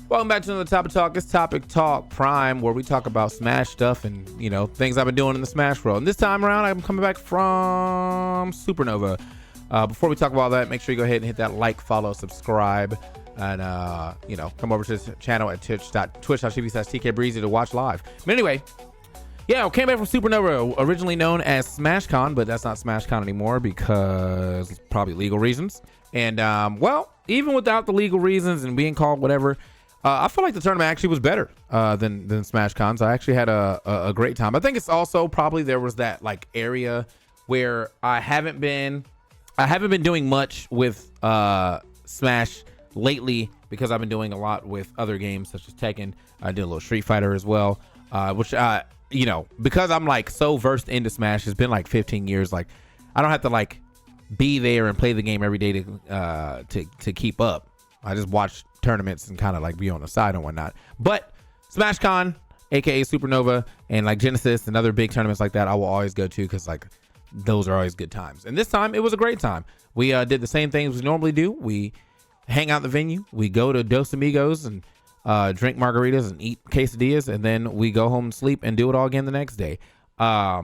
Welcome back to another Topic Talk. It's Topic Talk Prime, where we talk about Smash stuff and, things I've been doing in the Smash world. And this time around, I'm coming back from Supernova. Before we talk about that, make sure you go ahead and hit that like, follow, subscribe, and, come over to this channel at twitch.tv/TKBreezy to watch live. But anyway, I came back from Supernova, originally known as SmashCon, but that's not SmashCon anymore because probably legal reasons. And, even without the legal reasons and being called whatever, I feel like the tournament actually was better than SmashCon. So I actually had a great time. I think it's also probably there was that like area where I haven't been doing much with Smash lately because I've been doing a lot with other games such as Tekken. I did a little Street Fighter as well, which because I'm like so versed into Smash, it's been like 15 years. Like I don't have to like be there and play the game every day to keep up. I just watch tournaments and kind of like be on the side and whatnot. But SmashCon, aka Supernova, and like Genesis and other big tournaments like that, I will always go to because like those are always good times. And this time it was a great time. We did the same things we normally do. We hang out in the venue. We go to Dos Amigos and drink margaritas and eat quesadillas, and then we go home and sleep and do it all again the next day. But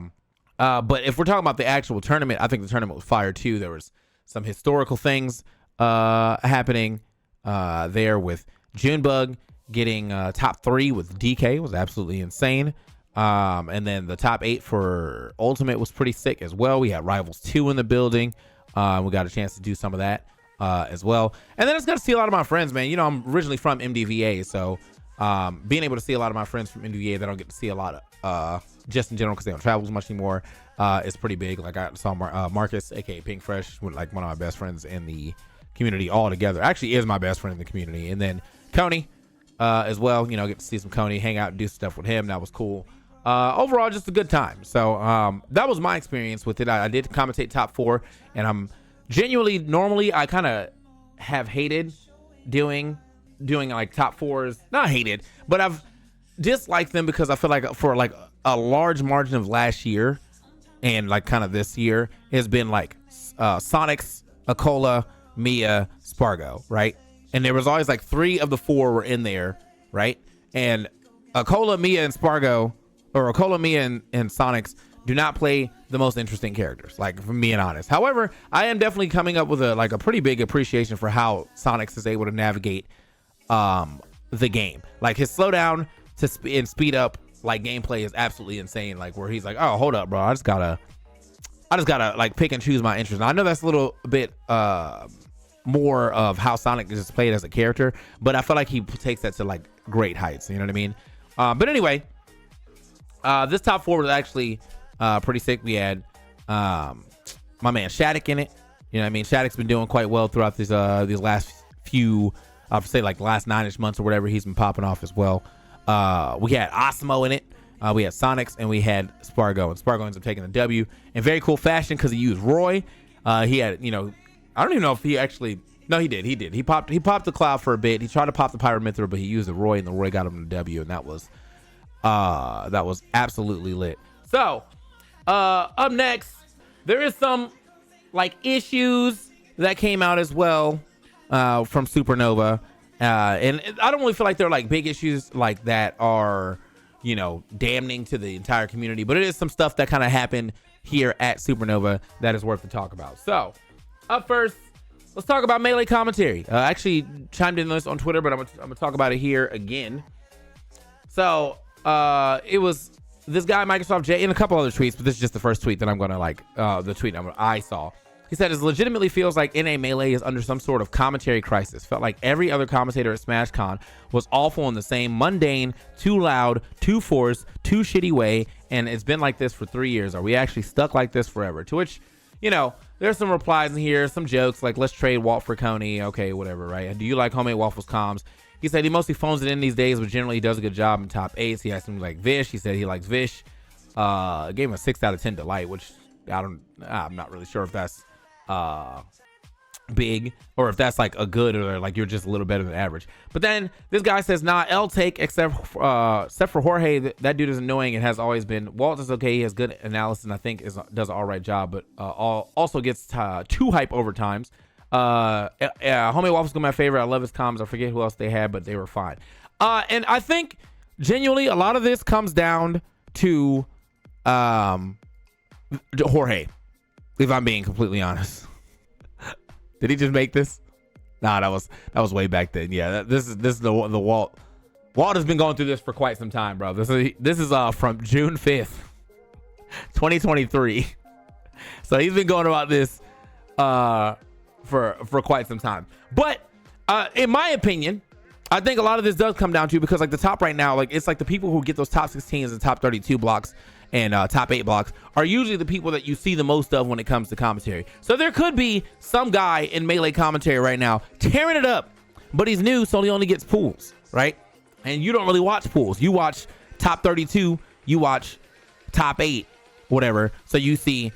if we're talking about the actual tournament, I think the tournament was fire too. There was some historical things happening there with Junebug getting top 3 with DK was absolutely insane. And then the top 8 for Ultimate was pretty sick as well. We had Rivals 2 in the building. We got a chance to do some of that as well. And then I just got to see a lot of my friends, man. I'm originally from MDVA, so being able to see a lot of my friends from MDVA that I don't get to see a lot of just in general because they don't travel as much anymore is pretty big. Like I saw Marcus, aka Pink Fresh, with like one of my best friends in the community all together. Actually is my best friend in the community. And then Coney as well, get to see some Coney, hang out and do stuff with him. That was cool. Overall, just a good time. So that was my experience with it. I did commentate top 4, and I'm genuinely, normally I kind of have hated doing like top 4s. Not hated, but I've disliked them because I feel like for like a large margin of last year and like kind of this year has been like Sonics, Akola, Mia, Spargo, right? And there was always like 3 of the 4 were in there, right? And Akola, Mia, and Spargo, or Akola, Mia, and Sonics do not play the most interesting characters, like for me and honest. However, I am definitely coming up with a pretty big appreciation for how Sonics is able to navigate the game. Like his slowdown and speed up like gameplay is absolutely insane. Like where he's like, oh, hold up, bro, I just gotta like pick and choose my interests. Now, I know that's a little bit more of how Sonic is played as a character, but I feel like he takes that to like great heights. You know what I mean? But anyway, this top 4 was actually pretty sick. We had my man Shattuck in it. You know what I mean? Shattuck's been doing quite well throughout these last few, I'd say like last 9-ish months or whatever. He's been popping off as well. We had Osmo in it. We had Sonics, and we had Spargo. And Spargo ends up taking the W in very cool fashion because he used Roy. He had, I don't even know if he actually. No, he did. He popped the Cloud for a bit. He tried to pop the Pyramithra, but he used the Roy, and the Roy got him the W, and that was absolutely lit. So, up next, there is some like issues that came out as well from Supernova, and I don't really feel like they're like big issues like that are damning to the entire community, but it is some stuff that kind of happened here at Supernova that is worth to talk about. So, up first, let's talk about Melee commentary. I actually chimed in this on Twitter, but I'm gonna talk about it here again. So, it was this guy, Microsoft J, and a couple other tweets, but this is just the first tweet that I'm gonna the tweet I saw. He said, it legitimately feels like NA Melee is under some sort of commentary crisis. Felt like every other commentator at SmashCon was awful in the same mundane, too loud, too forced, too shitty way, and it's been like this for 3 years. Are we actually stuck like this forever? To which, there's some replies in here, some jokes, like, let's trade Walt for Coney. Okay, whatever, right? Do you like homemade waffles comms? He said he mostly phones it in these days, but generally he does a good job in top 8s. He has something like Vish. He said he likes Vish. Gave him a 6 out of 10 delight, which I'm not really sure if that's big or if that's like a good or like you're just a little better than average. But then this guy says, nah, L take except for Jorge. That dude is annoying and has always been. Walt is okay. He has good analysis and I think does an all right job, but also gets too hype over times. Homemade Waffles got my favorite. I love his comments. I forget who else they had, but they were fine. And I think genuinely a lot of this comes down to Jorge, if I'm being completely honest. Did he just make this? Nah, that was way back then. Yeah, this is the Walt. Walt has been going through this for quite some time, bro. This is from June 5th, 2023. So he's been going about this for quite some time. But in my opinion, I think a lot of this does come down to, because like the top right now, like it's like the people who get those top 16s and top 32 blocks and top 8 blocks are usually the people that you see the most of when it comes to commentary. So there could be some guy in Melee commentary right now tearing it up, but he's new, so he only gets pools, right? And you don't really watch pools. You watch top 32, you watch top 8, whatever. So you see,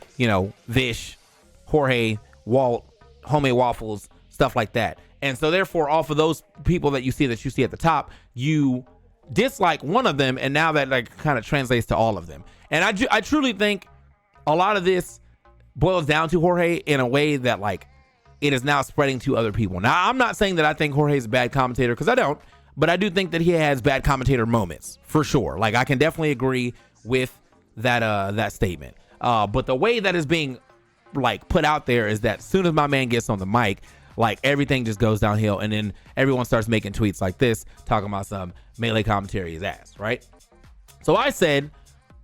Vish, Jorge, Walt, Homemade Waffles, stuff like that. And so therefore, off of those people that you see at the top, you dislike one of them, and now that like kind of translates to all of them. And I truly think a lot of this boils down to Jorge in a way that like it is now spreading to other people. Now, I'm not saying that I think Jorge is a bad commentator, because I don't, but I do think that he has bad commentator moments for sure. Like I can definitely agree with that statement. But the way that is being like put out there is that as soon as my man gets on the mic, like everything just goes downhill, and then everyone starts making tweets like this talking about some Melee commentary is ass, right? So I said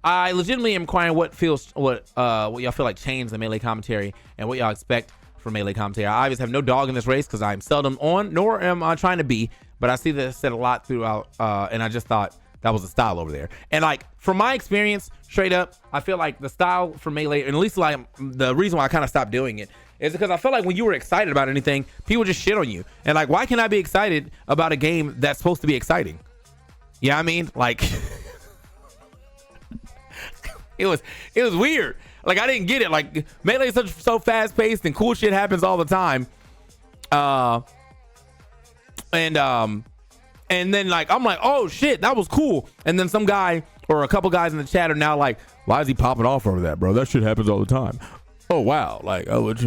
I legitimately am inquiring what y'all feel like changed the Melee commentary and what y'all expect from Melee commentary. I obviously have no dog in this race because I'm seldom on, nor am I trying to be, but I see this said a lot throughout, and I just thought that was the style over there. And like from my experience, straight up, I feel like the style for Melee, and at least like the reason why I kind of stopped doing it, is because I felt like when you were excited about anything, people just shit on you. And like, why can I be excited about a game that's supposed to be exciting? You know what I mean? Like, it was weird. Like, I didn't get it. Like, Melee is so fast paced and cool shit happens all the time. And then like, I'm like, oh shit, that was cool. And then some guy or a couple guys in the chat are now like, why is he popping off over that, bro? That shit happens all the time. Oh wow, like, oh, what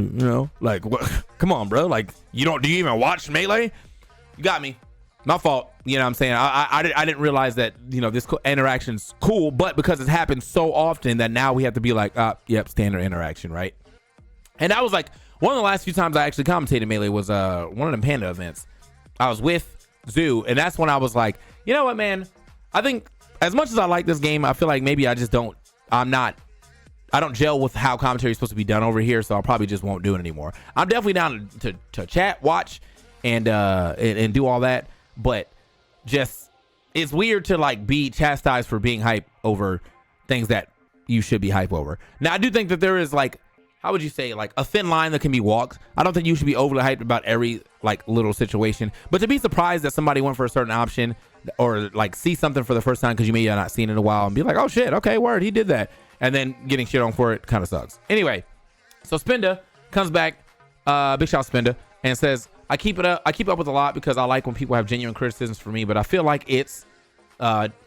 like, what? Come on, bro. Like, do you even watch Melee? You got me. My fault. You know what I'm saying? I didn't realize that, this interaction's cool, but because it happens so often that now we have to be like, yep, standard interaction, right? And that was like one of the last few times I actually commentated Melee was one of them Panda events. I was with Zoo, and that's when I was like, you know what, man? I think as much as I like this game, I feel like maybe I don't gel with how commentary is supposed to be done over here, so I probably just won't do it anymore. I'm definitely down to chat, watch, and do all that, but just it's weird to like be chastised for being hype over things that you should be hype over. Now, I do think that there is like, how would you say, like a thin line that can be walked. I don't think you should be overly hyped about every like little situation, but to be surprised that somebody went for a certain option or like see something for the first time because you may have not seen it in a while and be like, oh shit, okay, word, he did that. And then getting shit on for it kind of sucks. Anyway, so Spinda comes back, big shout Spinda, and says, I keep up with a lot because I like when people have genuine criticisms for me, but I feel like it's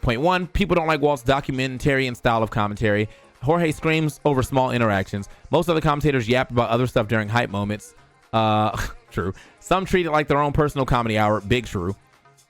point one, people don't like Walt's documentarian style of commentary. Jorge screams over small interactions. Most other commentators yap about other stuff during hype moments. True. Some treat it like their own personal comedy hour. Big true.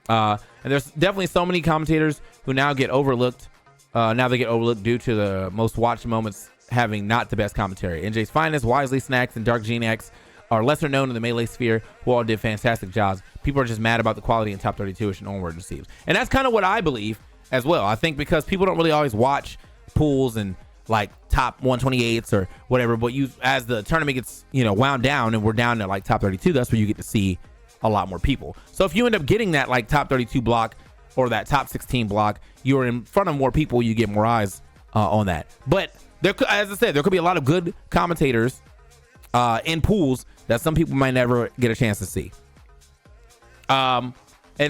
And there's definitely so many commentators who now get overlooked. Now they get overlooked due to the most watched moments having not the best commentary. NJ's Finest, Wisely Snacks, and Dark Gene X are lesser known in the Melee sphere, who all did fantastic jobs. People are just mad about the quality in top 32ish and onward receives. And that's kind of what I believe as well. I think because people don't really always watch pools and like top 128s or whatever, but you, as the tournament gets, wound down and we're down to like top 32, that's where you get to see a lot more people. So if you end up getting that like top 32 block or that top 16 block, you're in front of more people, you get more eyes on that. But there, as I said, there could be a lot of good commentators in pools that some people might never get a chance to see. And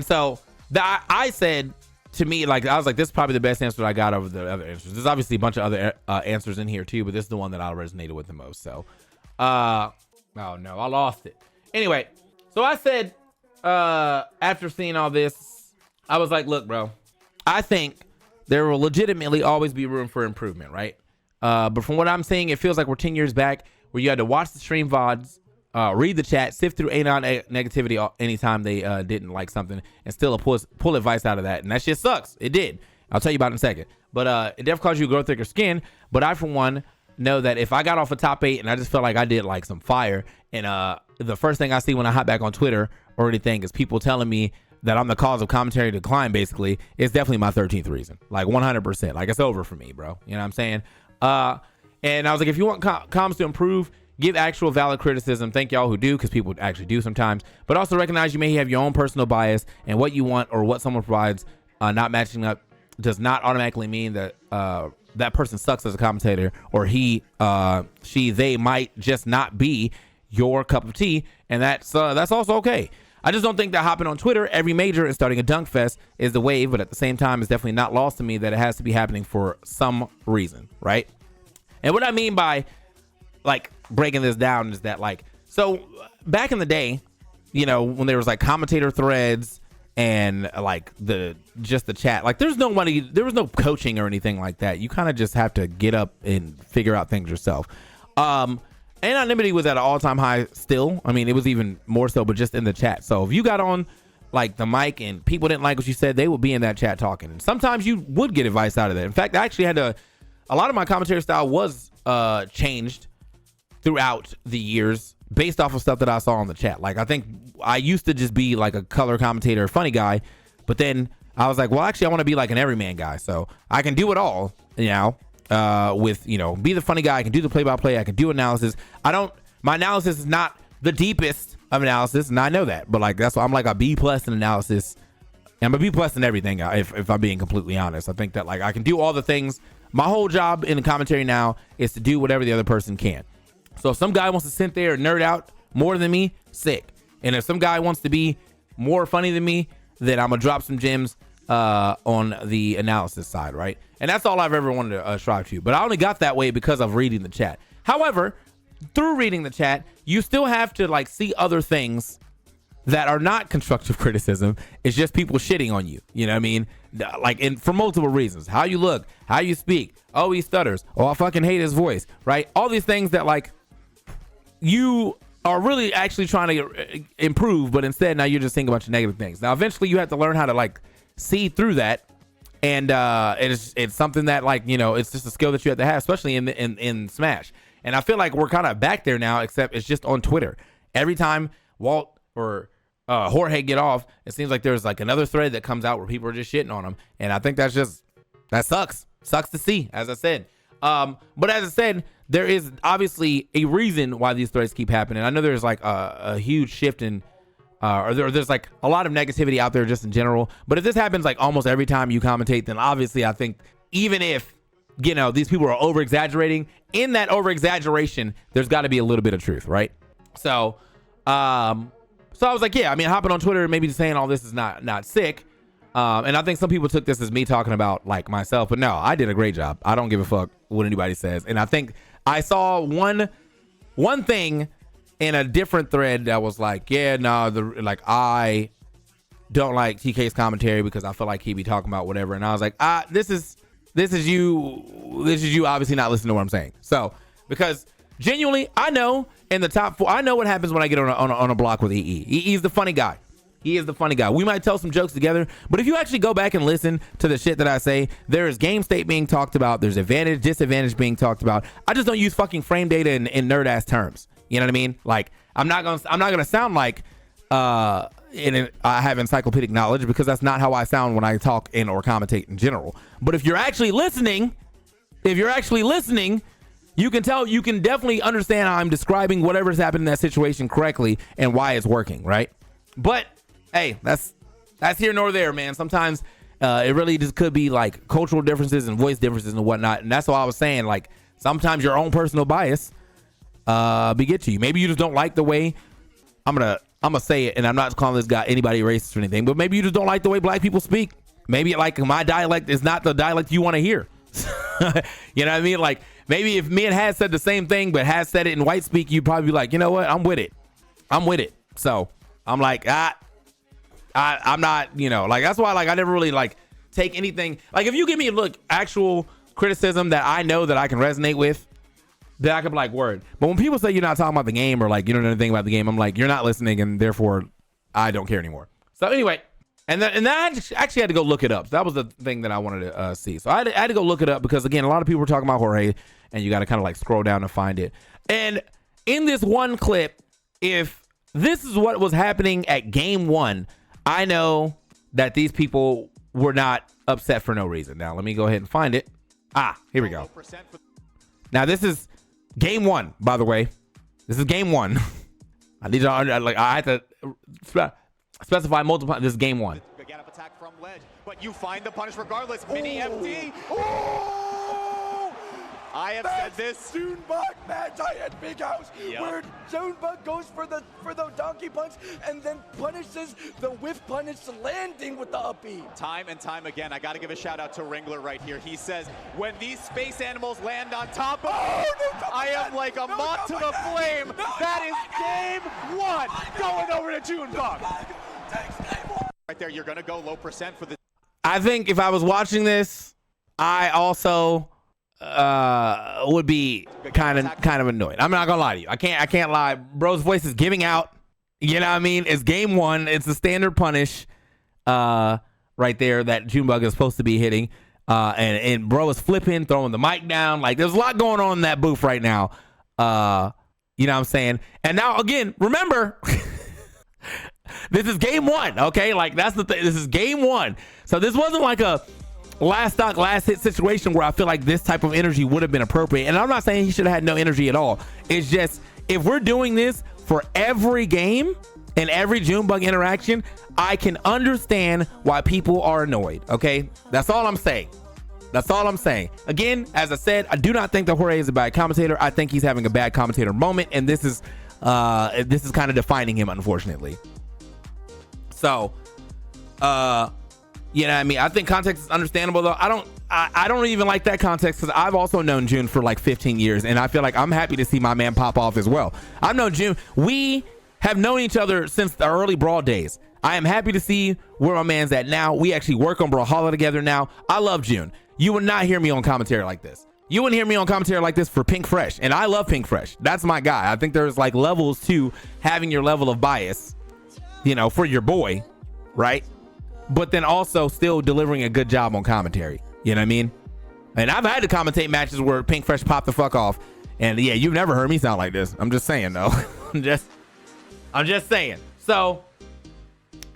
so I said, to me, like, I was like, this is probably the best answer that I got over the other answers. There's obviously a bunch of other answers in here too, but this is the one that I resonated with the most. So, oh no, I lost it. Anyway, so I said, after seeing all this, I was like, look, bro, I think there will legitimately always be room for improvement, right? But from what I'm seeing, it feels like we're 10 years back where you had to watch the stream VODs read the chat, sift through negativity anytime they didn't like something, and still pull advice out of that. And that shit sucks. It did. I'll tell you about it in a second. But it definitely caused you to grow thicker skin. But I, for one, know that if I got off a top 8 and I just felt like I did like some fire, and the first thing I see when I hop back on Twitter or anything is people telling me that I'm the cause of commentary decline, basically, it's definitely my 13th reason. Like 100%. Like, it's over for me, bro. You know what I'm saying? And I was like, if you want comms to improve, give actual valid criticism. Thank y'all who do, because people actually do sometimes. But also recognize you may have your own personal bias, and what you want or what someone provides not matching up does not automatically mean that that person sucks as a commentator, or he, she, they might just not be your cup of tea, and that's also okay. I just don't think that hopping on Twitter every major and starting a dunk fest is the wave, but at the same time, it's definitely not lost to me that it has to be happening for some reason, right? And what I mean by, like, breaking this down is that, like, so back in the day, you know, when there was like commentator threads and like the chat, like there was no coaching or anything like that. You kind of just have to get up and figure out things yourself. Anonymity was at an all-time high still. I mean, it was even more so, but just in the chat. So if you got on like the mic and people didn't like what you said, they would be in that chat talking. And sometimes you would get advice out of that. In fact, I actually had a lot of my commentary style was changed throughout the years based off of stuff that I saw in the chat. Like, I think I used to just be like a color commentator, funny guy, but then I was like, well, actually I want to be like an everyman guy. So I can do it all, you know. With, you know, be the funny guy. I can do the play-by-play. I can do analysis. My analysis is not the deepest of analysis, and I know that, but like, that's why I'm like a B+ in analysis. And I'm a B+ in everything, if I'm being completely honest. I think that, like, I can do all the things. My whole job in the commentary now is to do whatever the other person can. So if some guy wants to sit there and nerd out more than me, sick. And if some guy wants to be more funny than me, then I'm gonna drop some gems on the analysis side, right? And that's all I've ever wanted to strive to. But I only got that way because of reading the chat. However, through reading the chat, you still have to like see other things that are not constructive criticism. It's just people shitting on you. You know what I mean? Like, and for multiple reasons. How you look, how you speak. Oh, he stutters. Oh, I fucking hate his voice, right? All these things that like you are really actually trying to improve, but instead now you're just saying a bunch of negative things. Now, eventually you have to learn how to like see through that, and it's something that, like, you know, it's just a skill that you have to have, especially in Smash. And I feel like we're kind of back there now, except it's just on Twitter. Every time Walt or Jorge get off, it seems like there's like another thread that comes out where people are just shitting on them, and I think that sucks to see, as I said. But as I said, there is obviously a reason why these threads keep happening. I know there's like a huge shift in or there's like a lot of negativity out there just in general. But if this happens like almost every time you commentate, then obviously I think even if, you know, these people are over exaggerating, in that over exaggeration, there's got to be a little bit of truth, right? So I was like, yeah, I mean, hopping on Twitter and maybe saying all this is not sick. And I think some people took this as me talking about like myself, but no, I did a great job. I don't give a fuck what anybody says. And I think I saw one thing in a different thread that was like, yeah, no, I don't like TK's commentary because I feel like he be talking about whatever. And I was like, this is you obviously not listening to what I'm saying. So, because genuinely, I know in the top 4, I know what happens when I get on a block with EE. EE's the funny guy. He is the funny guy. We might tell some jokes together, but if you actually go back and listen to the shit that I say, there is game state being talked about. There's advantage, disadvantage being talked about. I just don't use fucking frame data in nerd ass terms. You know what I mean? Like, I'm not gonna sound like I have encyclopedic knowledge, because that's not how I sound when I talk or commentate in general. But if you're actually listening, you can definitely understand how I'm describing whatever's happened in that situation correctly and why it's working, right? But hey, that's here nor there, man. Sometimes it really just could be like cultural differences and voice differences and whatnot. And that's why I was saying, like, sometimes your own personal bias beget you. Maybe you just don't like the way I'm gonna say it, and I'm not calling this guy anybody racist or anything, but maybe you just don't like the way black people speak. Maybe like my dialect is not the dialect you want to hear. You know what I mean? Like, maybe if me and Has said the same thing, but Has said it in white speak, you'd probably be like, you know what? I'm with it. So I'm like, I'm not, you know, like, that's why, like, I never really like take anything. Like, if you give me actual criticism that I know that I can resonate with, then I could be like, word. But when people say you're not talking about the game or like you don't know anything about the game, I'm like, you're not listening, and therefore I don't care anymore. So anyway, and I actually had to go look it up. So that was the thing that I wanted to see. So I had to go look it up because again, a lot of people were talking about Jorge, and you got to kind of like scroll down to find it. And in this one clip, if this is what was happening at game 1, I know that these people were not upset for no reason. Now let me go ahead and find it. Here we go. Now this is game 1, by the way. This is game 1. I need to I had to specify multiple. This is game 1. Again, up attack from ledge, but you find the punish regardless. Mini MD. I have said this. Junebug Mad Giant Big House, where Junebug goes for the donkey punch and then punishes the whiff punish landing with the up B. Time and time again, I got to give a shout out to Ringler right here. He says, when these space animals land on top of me, I am like a moth to the flame. That is game 1 going over to Junebug. Right there, you're going to go low percent for the. I think if I was watching this, I also would be kind of annoyed. I'm not gonna lie to you. I can't lie. Bro's voice is giving out. You know what I mean? It's game 1. It's the standard punish right there that Junebug is supposed to be hitting. And bro is flipping, throwing the mic down. Like there's a lot going on in that booth right now. You know what I'm saying? And now again, remember, this is game 1. Okay, like that's the thing. This is game 1. So this wasn't like a last stock, last hit situation where I feel like this type of energy would have been appropriate. And I'm not saying he should have had no energy at all. It's just, if we're doing this for every game and every Junebug interaction, I can understand why people are annoyed. Okay, that's all I'm saying. That's all I'm saying. Again, as I said, I do not think that Jorge is a bad commentator. I think he's having a bad commentator moment, and this is kind of defining him, unfortunately. So, you know what I mean? I think context is understandable, though. I don't even like that context because I've also known June for like 15 years, and I feel like I'm happy to see my man pop off as well. I've known June. We have known each other since the early Brawl days. I am happy to see where my man's at now. We actually work on Brawlhalla together now. I love June. You would not hear me on commentary like this. You wouldn't hear me on commentary like this for Pink Fresh, and I love Pink Fresh. That's my guy. I think there's like levels to having your level of bias, you know, for your boy, right? But then also still delivering a good job on commentary. You know what I mean? And I've had to commentate matches where Pink Fresh popped the fuck off. And yeah, you've never heard me sound like this. I'm just saying though. I'm just saying. So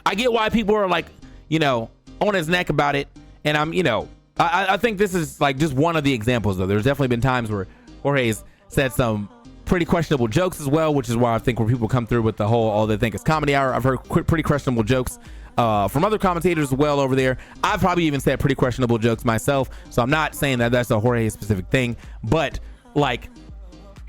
I get why people are like, you know, on his neck about it. And I'm, you know, I think this is like just one of the examples though. There's definitely been times where Jorge's said some pretty questionable jokes as well, which is why I think where people come through with the whole, all they think is comedy hour. I've heard pretty questionable jokes from other commentators as well over there. I've probably even said pretty questionable jokes myself, so I'm not saying that that's a Jorge specific thing, but like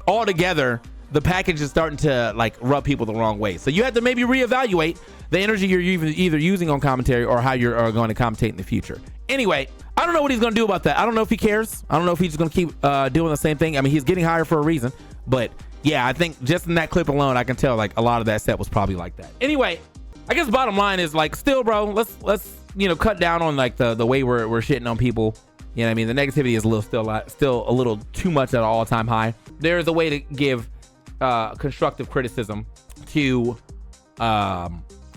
altogether the package is starting to like rub people the wrong way. So you have to maybe reevaluate the energy you're either using on commentary or how you're going to commentate in the future. Anyway, I don't know what he's going to do about that. I don't know if he cares. I don't know if he's going to keep doing the same thing. I mean, he's getting hired for a reason, but yeah, I think just in that clip alone, I can tell like a lot of that set was probably like that. Anyway, I guess bottom line is like, still, bro, let's you know, cut down on like the way we're shitting on people. You know what I mean? The negativity is still a little too much at an all-time high. There is a way to give constructive criticism to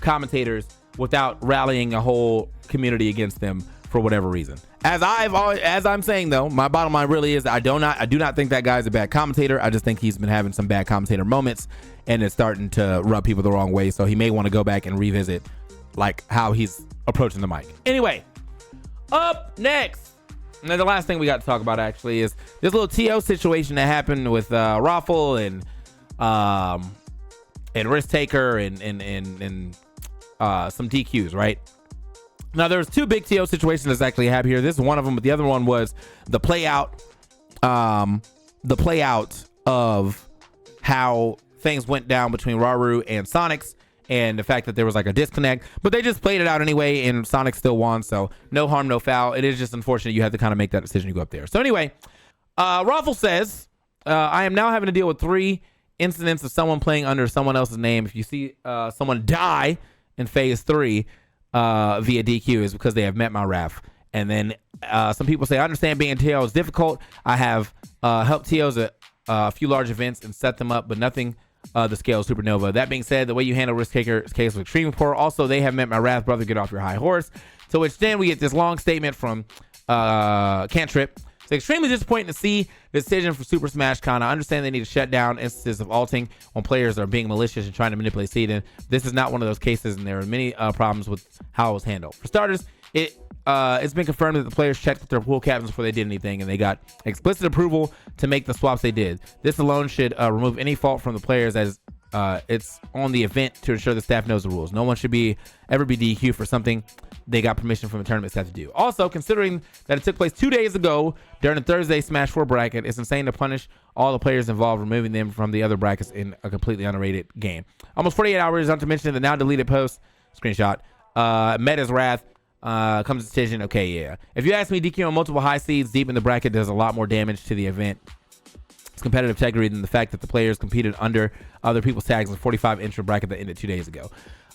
commentators without rallying a whole community against them for whatever reason. As I'm saying though, my bottom line really is I do not think that guy's a bad commentator. I just think he's been having some bad commentator moments, and it's starting to rub people the wrong way. So he may want to go back and revisit like how he's approaching the mic. Anyway, up next, and then the last thing we got to talk about actually is this little TO situation that happened with Raffle and Risk Taker and some DQs, right? Now there's two big TO situations that's actually happened here. This is one of them, but the other one was the play out of how things went down between Raru and Sonics, and the fact that there was like a disconnect, but they just played it out anyway, and Sonic still won, so no harm, no foul. It is just unfortunate you have to kind of make that decision to go up there. So anyway, Raffle says, I am now having to deal with 3 incidents of someone playing under someone else's name. If you see someone die in phase 3 via DQ, is because they have met my RAF. And then some people say, I understand being TO is difficult. I have helped TOs a few large events and set them up, but nothing the scale of Supernova. That being said, the way you handle Risk Taker's case was extremely poor. Also, they have met my wrath, brother. Get off your high horse. To which then we get this long statement from Cantrip. It's extremely disappointing to see the decision for Super Smash Con. I understand they need to shut down instances of alting when players are being malicious and trying to manipulate seeding. This is not one of those cases, and there are many problems with how it was handled. For starters, it's been confirmed that the players checked with their pool captains before they did anything, and they got explicit approval to make the swaps they did. This alone should remove any fault from the players, as it's on the event to ensure the staff knows the rules. No one should ever be DQ for something they got permission from the tournament staff to do. Also, considering that it took place 2 days ago during the Thursday Smash 4 bracket, it's insane to punish all the players involved, removing them from the other brackets in a completely unrated game. Almost 48 hours, not to mention the now deleted post, screenshot, Meta's wrath, comes to decision. Okay, yeah. If you ask me, DQ on multiple high seeds deep in the bracket does a lot more damage to the event. It's competitive integrity than the fact that the players competed under other people's tags in the 45 intro bracket that ended 2 days ago.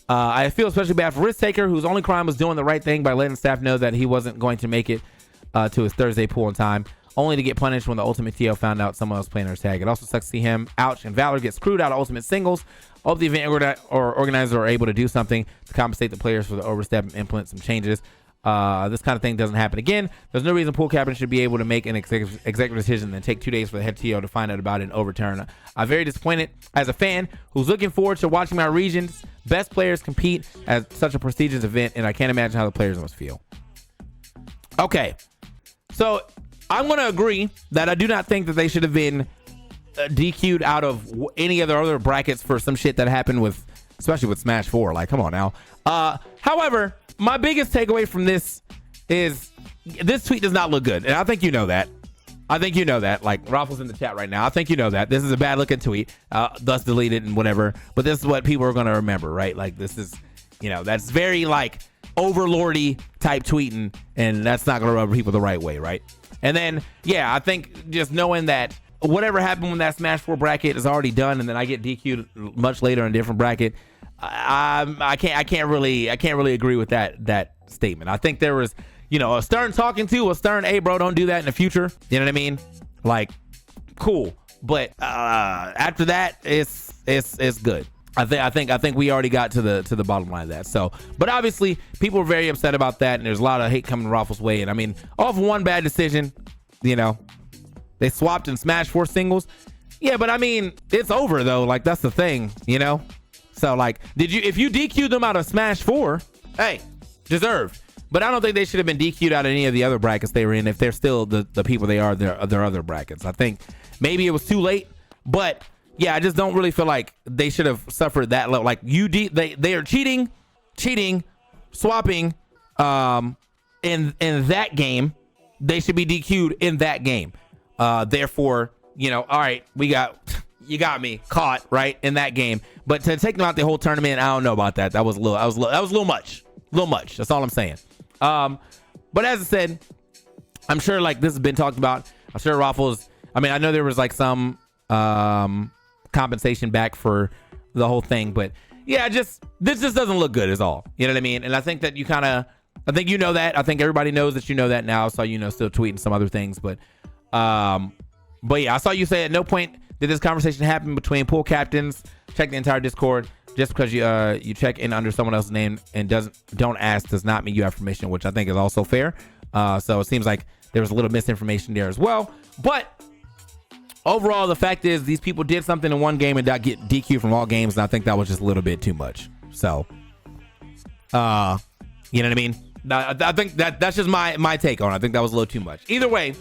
I feel especially bad for Risk Taker, whose only crime was doing the right thing by letting staff know that he wasn't going to make it to his Thursday pool in time, only to get punished when the Ultimate TO found out someone else playing their tag. It also sucks to see him, ouch, and Valor get screwed out of Ultimate Singles. Hope the event organizers are able to do something to compensate the players for the overstep and implement some changes. This kind of thing doesn't happen again. There's no reason pool captain should be able to make an executive decision and then take 2 days for the head TO to find out about it and overturn. I'm very disappointed as a fan who's looking forward to watching my region's best players compete at such a prestigious event, and I can't imagine how the players must feel. Okay, so I'm going to agree that I do not think that they should have been DQ'd out of any of the other brackets for some shit that happened with, especially with Smash 4. Like, come on now. However, my biggest takeaway from this is this tweet does not look good. And I think you know that. Like, Raffles in the chat right now. I think you know that. This is a bad looking tweet. Thus deleted and whatever. But this is what people are going to remember, right? Like, this is, that's very, like, overlordy type tweeting. And that's not going to rub people the right way, right? And then, yeah, I think just knowing that whatever happened when that Smash 4 bracket is already done, and then I get DQ'd much later in a different bracket, I can't really agree with that statement. I think there was, a stern talking to, a stern, hey bro, don't do that in the future. You know what I mean? Like, cool. But after that, it's good. I think we already got to the bottom line of that. So, but obviously people were very upset about that, and there's a lot of hate coming Raffles' way. And I mean, off one bad decision, they swapped in Smash 4 singles. Yeah, but I mean, it's over though. Like, that's the thing, So, like, if you DQ'd them out of Smash 4, hey, deserved. But I don't think they should have been DQ'd out of any of the other brackets they were in if they're still the people they are, their other brackets. I think maybe it was too late, but yeah, I just don't really feel like they should have suffered that low. Like, they are cheating, swapping in that game. They should be DQ'd in that game. Therefore, all right, you got me caught right in that game, but to take them out the whole tournament, I don't know about that. That was a little much. That's all I'm saying. But as I said, I'm sure like this has been talked about. I'm sure Raffles, I mean, I know there was like some compensation back for the whole thing, but yeah, this just doesn't look good is all. You know what I mean? And I think that I think you know that. I think everybody knows that you know that now. So, still tweeting some other things, but yeah, I saw you say at no point did this conversation happen between pool captains. Check the entire Discord. Just because you check in under someone else's name and don't ask does not mean you have permission, which I think is also fair. So it seems like there was a little misinformation there as well. But overall, the fact is these people did something in one game and not get DQ from all games, and I think that was just a little bit too much. So, you know what I mean? I think that's just my take on it. I think that was a little too much. Either way,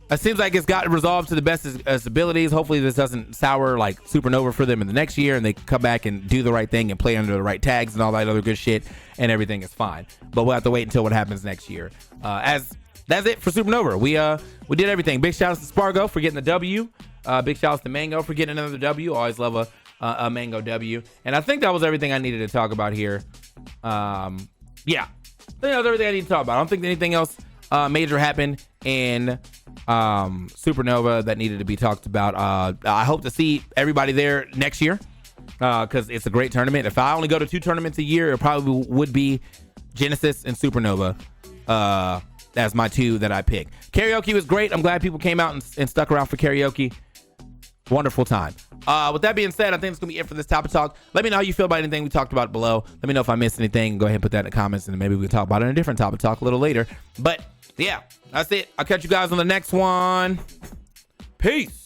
it seems like it's got resolved to the best of its abilities. Hopefully this doesn't sour like Supernova for them in the next year, and they come back and do the right thing and play under the right tags and all that other good shit, and everything is fine. But we'll have to wait until what happens next year. As that's it for Supernova. We did everything. Big shout outs to Spargo for getting the W. Big shout outs to Mango for getting another W. Always love a Mango W. And I think that was everything I needed to talk about here. Yeah, I think that was everything I need to talk about. I don't think anything else major happened in Supernova that needed to be talked about. I hope to see everybody there next year because it's a great tournament. If I only go to 2 tournaments a year, it probably would be Genesis and Supernova as my 2 that I pick. Karaoke was great. I'm glad people came out and stuck around for karaoke. Wonderful time. With that being said, I think it's going to be it for this topic talk. Let me know how you feel about anything we talked about below. Let me know if I missed anything. Go ahead and put that in the comments, and then maybe we can talk about it in a different topic talk a little later. But yeah, that's it. I'll catch you guys on the next one. Peace.